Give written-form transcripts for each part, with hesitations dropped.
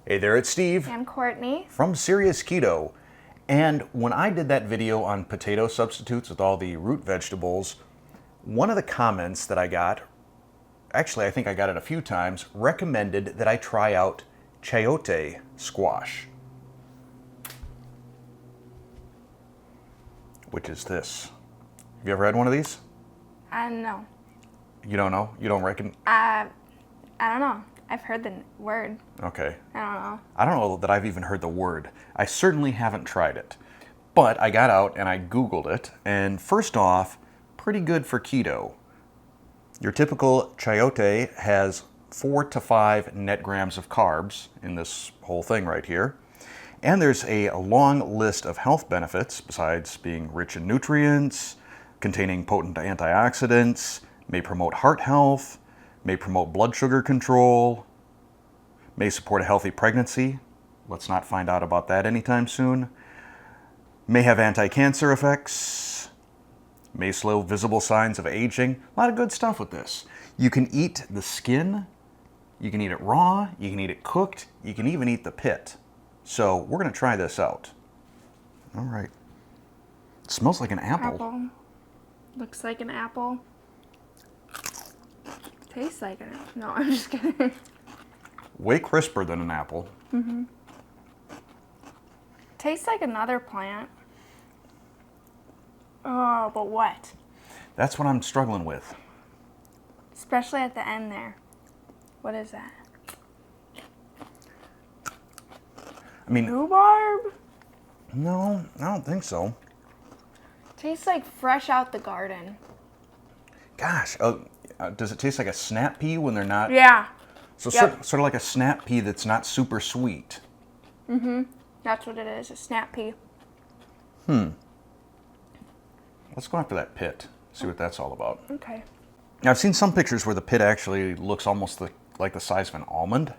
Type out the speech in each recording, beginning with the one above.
Hey there, it's Steve And Courtney. from Serious Keto. And when I did that video on potato substitutes with all the root vegetables, one of the comments that I got, actually I think I got it a few times, recommended that I try out Chayote squash. Which is this. Have you ever had one of these? No. You don't know? You don't reckon? I don't know. I've heard the word. Okay. I don't know. I don't know that I've even heard the word. I certainly haven't tried it. But I got out and I Googled it, and first off, pretty good for keto. Your typical chayote has 4 to 5 net grams of carbs in this whole thing right here. And there's a long list of health benefits besides being rich in nutrients, containing potent antioxidants, may promote heart health, may promote blood sugar control, may support a healthy pregnancy. Let's not find out about that anytime soon. May have anti-cancer effects, may slow visible signs of aging. A lot of good stuff with this. You can eat the skin, you can eat it raw, you can eat it cooked, you can even eat the pit. So we're gonna try this out. All right. It smells like an apple. Apple. Looks like an apple. Tastes like it. No, I'm just kidding. Way crisper than an apple. Mm-hmm. Tastes like another plant. Oh, but what? That's what I'm struggling with. Especially at the end there. What is that? I mean, Rhubarb? no, I don't think so. Tastes like fresh out the garden. Gosh, does it taste like a snap pea when they're not? Yeah. So Yep. sort of like a snap pea that's not super sweet. Mm-hmm. That's what it is, a snap pea. Let's go after that pit, see what that's all about. Okay. Now, I've seen some pictures where the pit actually looks almost like the size of an almond.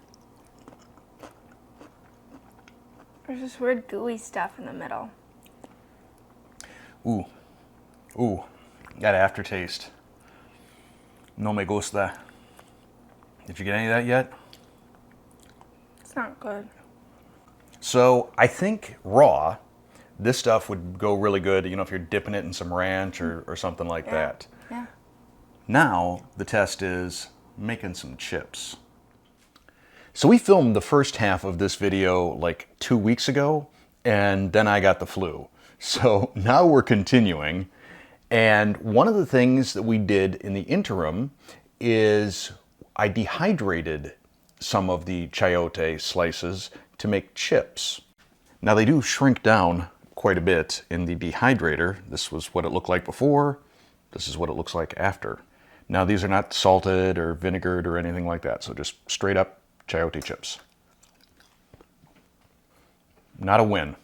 There's this weird gooey stuff in the middle. Ooh, that aftertaste. No me gusta. Did you get any of that yet? It's not good. So I think raw, this stuff would go really good, if you're dipping it in some ranch or something like that. Yeah. Now, the test is making some chips. So we filmed the first half of this video like 2 weeks ago, and then I got the flu. So now we're continuing. And one of the things that we did in the interim is I dehydrated some of the chayote slices to make chips. Now they do shrink down quite a bit in the dehydrator. This was what it looked like before. This is what it looks like after. Now these are not salted or vinegared or anything like that, so just straight up chayote chips. Not a win.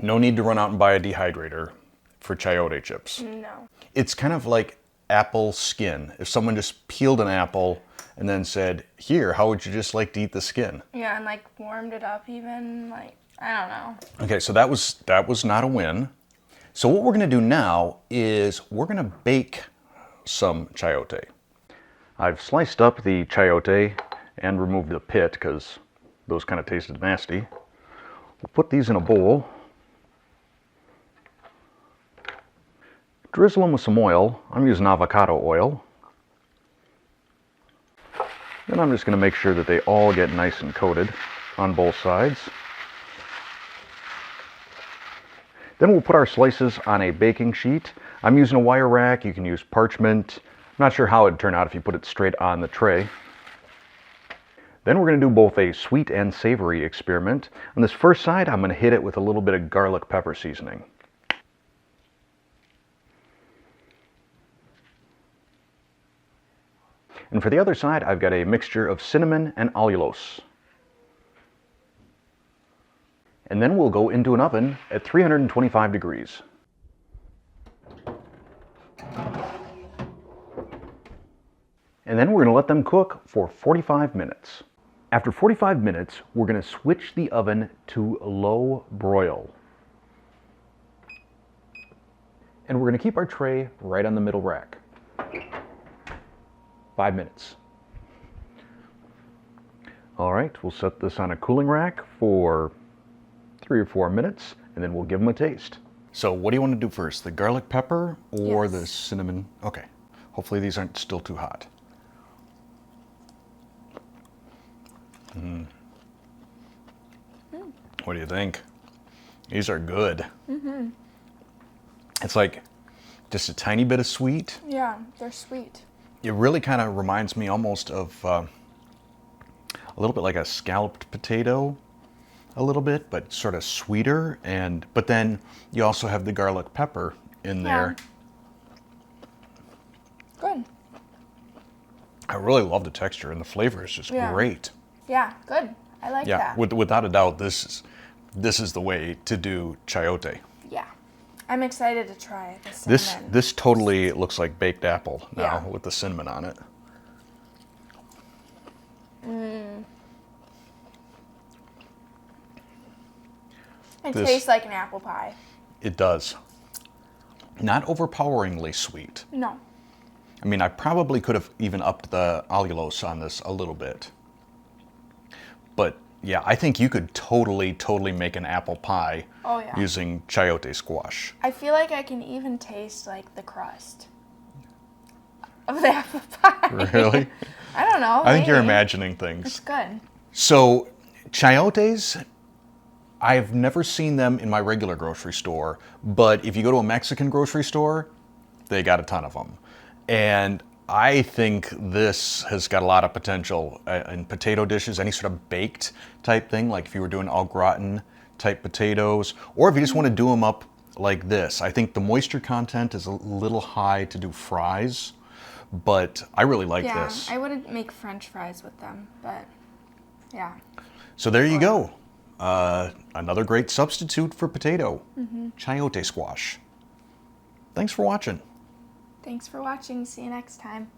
No need to run out and buy a dehydrator for chayote chips. No. It's kind of like apple skin. If someone just peeled an apple and then said, here, how would you just like to eat the skin? Yeah, and like warmed it up even, I don't know. Okay, so that was not a win. So what we're gonna do now is we're gonna bake some chayote. I've sliced up the chayote and removed the pit because those kind of tasted nasty. We'll put these in a bowl. Drizzle them with some oil. I'm using avocado oil. Then I'm just going to make sure that they all get nice and coated on both sides. Then we'll put our slices on a baking sheet. I'm using a wire rack. You can use parchment. I'm not sure how it'd turn out if you put it straight on the tray. Then we're going to do both a sweet and savory experiment. On this first side, I'm going to hit it with a little bit of garlic pepper seasoning. And for the other side, I've got a mixture of cinnamon and allulose. And then we'll go into an oven at 325 degrees. And then we're going to let them cook for 45 minutes. After 45 minutes, we're going to switch the oven to low broil. And we're going to keep our tray right on the middle rack. 5 minutes. All right, we'll set this on a cooling rack for 3 or 4 minutes, and then we'll give them a taste. So what do you want to do first, the garlic pepper or the Yes. cinnamon? Okay, hopefully these aren't still too hot. What do you think? These are good. It's like just a tiny bit of sweet. Yeah, they're sweet. It really kind of reminds me almost of a little bit like a scalloped potato, a little bit, but sort of sweeter. But then you also have the garlic pepper in there. Good. I really love the texture, and the flavor is just great. Yeah, good. I like that. Without a doubt, this is the way to do chayote. Yeah. I'm excited to try the cinnamon. This totally looks like baked apple now Yeah. with the cinnamon on it. It tastes like an apple pie. It does. Not overpoweringly sweet. No. I mean, I probably could have even upped the allulose on this a little bit. But yeah, I think you could totally make an apple pie using chayote squash. I feel like I can even taste like the crust of the apple pie. Really? I don't know. I think you're maybe. imagining things. It's good. So, chayotes, I've never seen them in my regular grocery store, but if you go to a Mexican grocery store, they got a ton of them. And I think this has got a lot of potential in potato dishes, any sort of baked type thing, like if you were doing au gratin type potatoes, or if you just want to do them up like this. I think the moisture content is a little high to do fries, but I really like this. Yeah, I wouldn't make French fries with them, but yeah. So there you go. Another great substitute for potato, chayote squash. Thanks for watching. Thanks for watching. See you next time.